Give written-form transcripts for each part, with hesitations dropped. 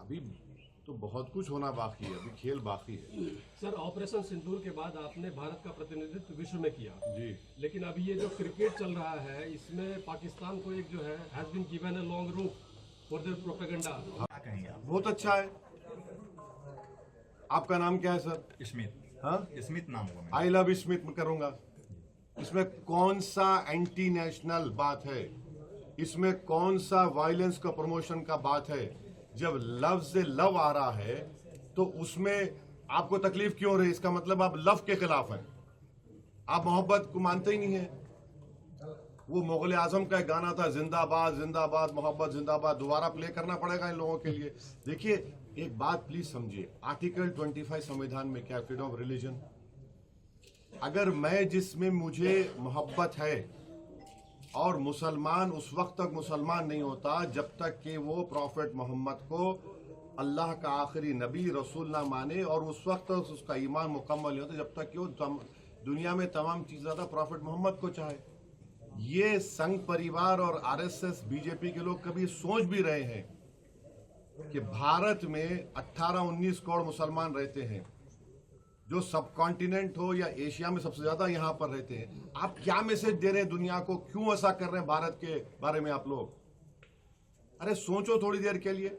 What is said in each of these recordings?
अभी तो बहुत कुछ होना बाकी है, अभी खेल बाकी है। सर, ऑपरेशन सिंदूर के बाद आपने भारत का प्रतिनिधित्व विश्व में किया जी, लेकिन अभी ये जो क्रिकेट चल रहा है इसमें पाकिस्तान को एक जो है has been given a long route for their propaganda. बहुत अच्छा है। आपका नाम क्या है सर? स्मिथ। हाँ, स्मिथ नाम होगा मेरा। आई लव स्मिथ में करूंगा। इसमें कौन सा एंटी नेशनल बात है? इसमें कौन सा वायलेंस का प्रमोशन का बात है? जब लव से लव आ रहा है तो उसमें आपको तकलीफ क्यों हो रही है? इसका मतलब आप लव के खिलाफ हैं, आप मोहब्बत को मानते ही नहीं है। वो मुगल आजम का एक गाना था, जिंदाबाद जिंदाबाद मोहब्बत जिंदाबाद, दोबारा प्ले करना पड़ेगा इन लोगों के लिए। देखिए, एक बात प्लीज समझिए, आर्टिकल 25 संविधान में क्या, फ्रीडम ऑफ रिलीजन। अगर मैं जिसमें मुझे मोहब्बत है, और मुसलमान उस वक्त तक मुसलमान नहीं होता जब तक कि वो प्रॉफेट मोहम्मद को अल्लाह का आखिरी नबी रसूल ना माने, और उस वक्त तक उसका ईमान मुकम्मल नहीं होता जब तक कि वो दुनिया में तमाम चीज़ ज़्यादा प्रॉफेट मोहम्मद को चाहे। ये संघ परिवार और आरएसएस बीजेपी के लोग कभी सोच भी रहे हैं कि भारत में 18-19 करोड़ मुसलमान रहते हैं, जो सब कॉन्टिनेंट हो या एशिया में सबसे ज्यादा यहां पर रहते हैं। आप क्या मैसेज दे रहे हैं दुनिया को? क्यों ऐसा कर रहे हैं भारत के बारे में आप लोग? अरे सोचो थोड़ी देर के लिए।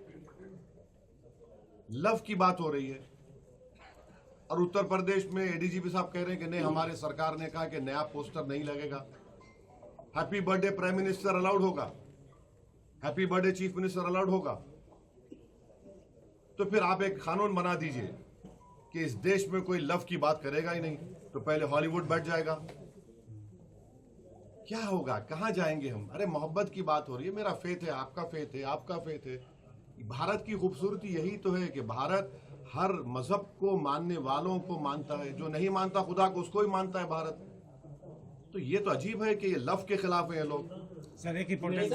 लव की बात हो रही है और उत्तर प्रदेश में एडीजीपी साहब कह रहे हैं कि नहीं, हमारी सरकार ने कहा कि नया पोस्टर नहीं लगेगा। Happy birthday prime minister allowed होगा, happy birthday chief minister allowed होगा। तो फिर आप एक कानून बना दीजिए कि इस देश में कोई लव की बात करेगा ही नहीं, तो पहले हॉलीवुड बैठ जाएगा। क्या होगा, कहां जाएंगे हम? अरे मोहब्बत की बात हो रही है, मेरा फेथ है, आपका फेथ है, आपका फेथ है। भारत की खूबसूरती यही तो है कि भारत हर मजहब को मानने वालों को मानता है, जो नहीं मानता खुदा को उसको ही मानता है भारत। तो ये तो अजीब है कि ये लव के खिलाफ है ये लोग। सर, एक इंपॉर्टेंट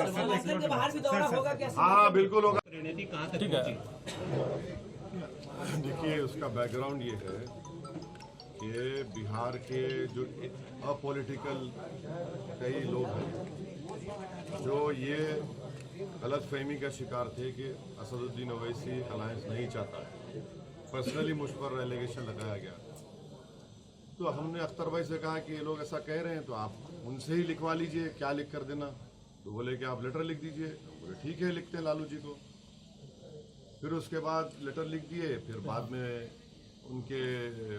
हाँ बिल्कुल होगा। रणनीति कहाँ तक पहुंची? देखिए, उसका बैकग्राउंड ये है कि बिहार के जो अपॉलिटिकल कई लोग हैं जो ये गलत फहमी का शिकार थे कि असदुद्दीन ओवैसी अलायंस नहीं चाहता है। पर्सनली मुझ पर एलिगेशन लगाया गया, तो हमने अख्तर भाई से कहा कि ये लोग ऐसा कह रहे हैं तो आप उनसे ही लिखवा लीजिए, क्या लिख कर देना। तो बोले कि आप लेटर लिख दीजिए। बोले ठीक है, लिखते हैं लालू जी को। फिर उसके बाद लेटर लिख दिए। फिर बाद में उनके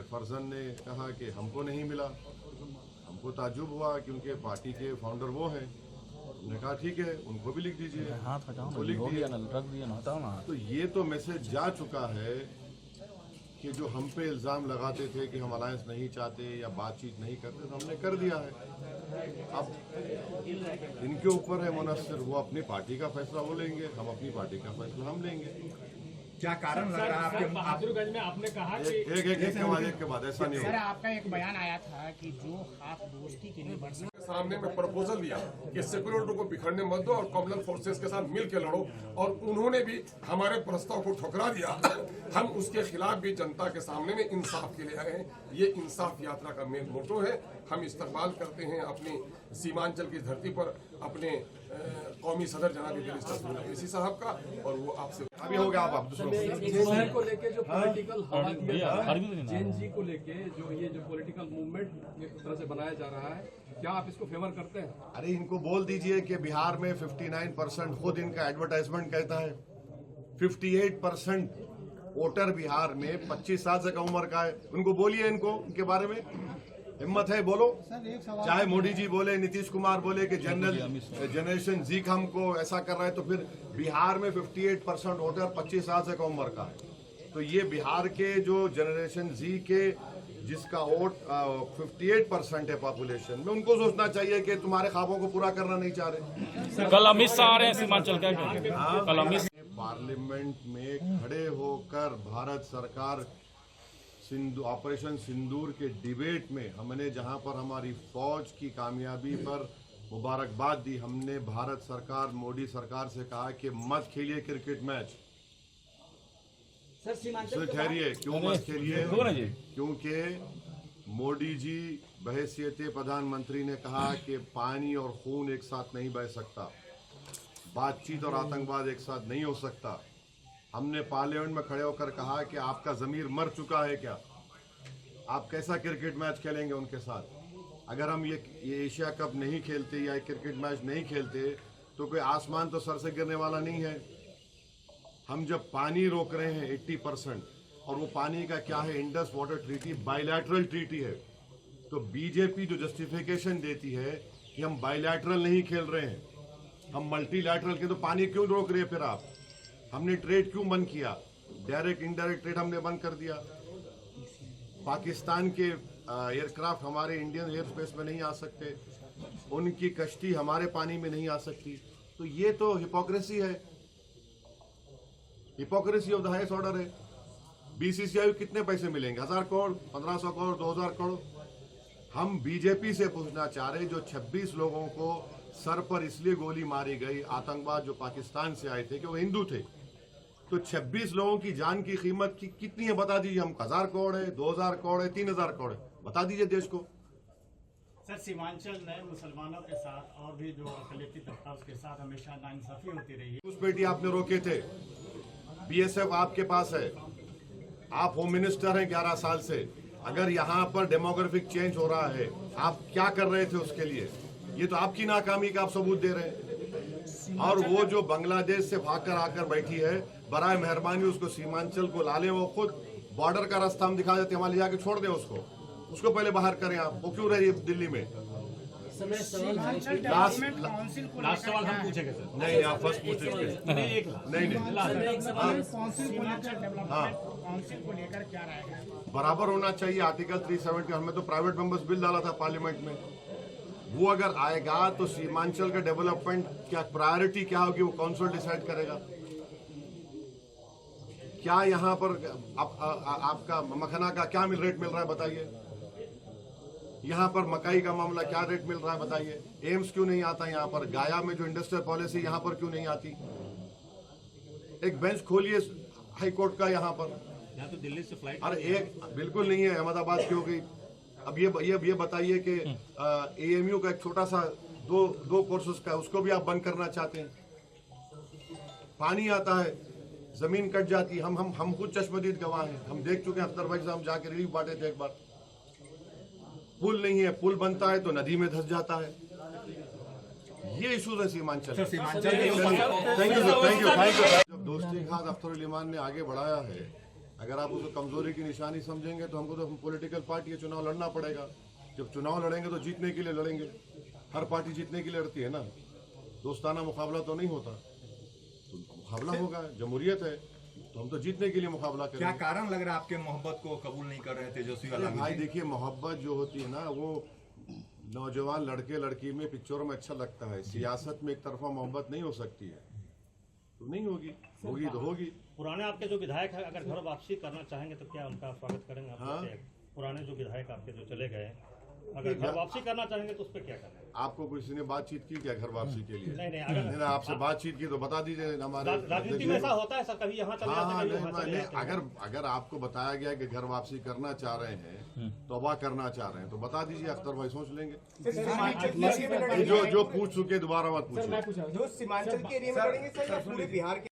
फर्जन ने कहा कि हमको नहीं मिला। हमको ताज्जुब हुआ कि उनके पार्टी के फाउंडर वो हैं। उन्होंने कहा ठीक है, उनको भी लिख दीजिए। वो लिख दिए। तो ये तो मैसेज जा चुका है कि जो हम पे इल्ज़ाम लगाते थे कि हम अलायंस नहीं चाहते या बातचीत नहीं करते, तो हमने कर दिया है। अब इनके ऊपर है मुनस्सिर, वो अपनी पार्टी का फैसला वो लेंगे, हम अपनी पार्टी का फैसला हम लेंगे। क्या कारण लग रहा है? बहादुरगंज में आपने कहा कि एक के बाद ऐसा नहीं सर, होगा। आपका एक बयान आया था कि जो खास दोस्ती के लिए बढ़ सामने में प्रपोजल दिया कि सेक्युलरिटी को बिखरने मत दो और कॉमनल फोर्सेस के साथ मिल के लड़ो, और उन्होंने भी हमारे प्रस्ताव को ठुकरा दिया। हम उसके खिलाफ भी जनता के सामने में इंसाफ के लिए आए हैं। ये इंसाफ यात्रा का मेन मोटो है। हम इस्तकबाल करते हैं अपनी सीमांचल की धरती पर अपने कौमी सदर जनाब बैरिस्टर साहब का, और वो आपसे अभी हो गया। आप दूसरों जेएनजी को लेके जो पॉलिटिकल हवा जेएनजी को लेके जो ये जो पॉलिटिकल मूवमेंट एक तरह से बनाया जा रहा है, क्या आप इसको फेवर करते हैं? अरे इनको बोल दीजिए कि बिहार में 59% खुद इनका एडवर्टाइजमेंट कहता है। 58% वोटर बिहार में 25 साल से कम उम्र का है। उनको बोलिए, इनको इनके बारे में हिम्मत है, बोलो। चाहे मोदी जी बोले, नीतीश कुमार बोले कि जनरेशन जी हमको ऐसा कर रहा है, तो फिर बिहार में 58% वोटर 25 साल से कम उम्र का है। तो ये बिहार के जो जनरेशन जी के जिसका वोट 58% है पॉपुलेशन में, उनको सोचना चाहिए कि तुम्हारे ख्वाबों को पूरा करना नहीं चाह रहे। कल अमित शाह आ रहे हैं सीमांचल, क्या कहेंगे? कल अमित पार्लियामेंट में खड़े होकर भारत सरकार ऑपरेशन सिंदूर के डिबेट में हमने जहां पर हमारी फौज की कामयाबी पर मुबारकबाद दी, हमने भारत सरकार मोदी सरकार से कहा कि मत खेलिए क्रिकेट मैच। ठहरिए, क्यों मत खेलिए? क्योंकि मोदी जी बहैसियत प्रधानमंत्री ने कहा कि पानी और खून एक साथ नहीं बह सकता, बातचीत और आतंकवाद एक साथ नहीं हो सकता। हमने पार्लियामेंट में खड़े होकर कहा कि आपका ज़मीर मर चुका है क्या? आप कैसा क्रिकेट मैच खेलेंगे उनके साथ? अगर हम ये एशिया कप नहीं खेलते या क्रिकेट मैच नहीं खेलते तो कोई आसमान तो सर से गिरने वाला नहीं है। हम जब पानी रोक रहे हैं 80%, और वो पानी का क्या है, Indus water treaty bilateral treaty है, तो बीजेपी जो जस्टिफिकेशन देती है कि हम बायलैटरल नहीं खेल रहे हैं, हम मल्टीलैटरल के, तो पानी क्यों रोक रहे हैं फिर आप? हमने ट्रेड क्यों बंद किया? डायरेक्ट इनडायरेक्ट ट्रेड हमने बंद कर दिया। पाकिस्तान के एयरक्राफ्ट हमारे इंडियन एयर स्पेस में नहीं आ सकते, उनकी कश्ती हमारे पानी में नहीं आ सकती। तो ये तो हिपोक्रेसी है, hypocrisy of the highest order है। बीसीसीआई को कितने पैसे मिलेंगे? 1000 करोड़, 1500 करोड़, 2000 करोड़? हम बीजेपी से पूछना चाह रहे, जो 26 लोगों को सर पर इसलिए गोली मारी गई, आतंकवाद जो पाकिस्तान से आए थे, कि वो हिंदू थे, तो 26 लोगों की जान की कीमत कितनी है बता दीजिए। हम 1000 करोड़ है, 2000 करोड़ है, 3000 करोड़ है, बता दीजिए देश को। सर, सीमांचल में मुसलमानों के साथ और भी जो अकलियती तबका उसके साथ हमेशा नाइंसाफी होती रही है। घुसपैठी आपने रोके थे, बीएसएफ आपके पास है, आप होम मिनिस्टर हैं 11 साल से। अगर यहाँ पर डेमोग्राफिक चेंज हो रहा है, आप क्या कर रहे थे उसके लिए? ये तो आपकी नाकामी का आप सबूत दे रहे हैं। और वो जो बांग्लादेश से भागकर आकर बैठी है, बराए मेहरबानी उसको सीमांचल को ला लें। वो खुद बॉर्डर का रास्ता हम दिखा देते हैं, वहां ले जाके छोड़ दें उसको पहले बाहर करें। आप वो क्यों रही है दिल्ली में? लास्ट सवाल हम पूछेंगे सर। नहीं, आप फर्स्ट पूछेंगे। नहीं, काउंसिल को लेकर क्या राय है? बराबर होना चाहिए। आर्टिकल 370, हमने तो प्राइवेट मेंबर्स बिल डाला था पार्लियामेंट में, वो अगर आएगा तो सीमांचल का डेवलपमेंट क्या प्रायोरिटी क्या होगी, वो काउंसिल डिसाइड करेगा। क्या यहाँ पर आपका मखना का क्या रेट मिल रहा है बताइए? यहाँ पर मकाई का मामला क्या रेट मिल रहा है बताइए? एम्स क्यों नहीं आता यहाँ पर? गाया में जो इंडस्ट्रियल पॉलिसी यहाँ पर क्यों नहीं आती? एक बेंच खोलिए हाई कोर्ट का यहाँ पर। यहाँ तो दिल्ली से फ्लाइट, अरे एक बिल्कुल नहीं है, अहमदाबाद की हो गई। अब ये बताइए कि एएमयू का एक छोटा सा दो कोर्सेज का, उसको भी आप बंद करना चाहते हैं। पानी आता है, जमीन कट जाती है। हम खुद चश्मदीद गवाह हैं, हम देख चुके हैं। अख्तर भाई साहब जाके रिलीफ बांटे थे एक बार। पुल नहीं है, पुल बनता है तो नदी में धंस जाता है। ये इशूज है Seemanchal. Thank you sir, thank you. जब दोस्ती के साथ अख्तर उल ईमान ने आगे बढ़ाया है, अगर आप उसको कमजोरी की निशानी समझेंगे तो हमको तो पॉलिटिकल पार्टी है, चुनाव लड़ना पड़ेगा। जब चुनाव लड़ेंगे तो जीतने के लिए लड़ेंगे। हर पार्टी जीतने के लिए लड़ती है ना, दोस्ताना मुकाबला तो नहीं होता। तो मुकाबला होगा, जमहूरियत है, तो हम तो जीतने के लिए मुकाबला करेंगे। क्या कारण लग रहा है आपके मोहब्बत को कबूल नहीं कर रहे तेजस्वी वाला? भाई देखिए, मोहब्बत जो होती है ना, वो नौजवान लड़के लड़की में पिक्चरों में अच्छा लगता है। सियासत में एक तरफा मोहब्बत नहीं हो सकती है, तो नहीं होगी, होगी तो होगी। पुराने आपके जो विधायक है अगर घर वापसी करना चाहेंगे तो क्या उनका स्वागत करेंगे आप? हाँ? पुराने जो विधायक आपके जो चले गए, अगर घर वापसी करना चाहेंगे तो उस पर क्या करना है? आपको किसी ने बातचीत की क्या घर वापसी के लिए? नहीं, अगर आपसे बातचीत की तो बता दीजिए। हमारे राजनीति में ऐसा होता है सर, कभी यहाँ चले जाते हैं, कभी वहाँ चले जाते हैं। अगर आपको बताया गया कि घर वापसी करना चाह रहे हैं, तौबा करना चाह रहे हैं, तो बता दीजिए, अख्तर भाई सोच लेंगे। जो पूछ चुके दोबारा मत पूछिए। जो सीमांचल के एरिया में लड़ेंगे सर, या पूरे बिहार के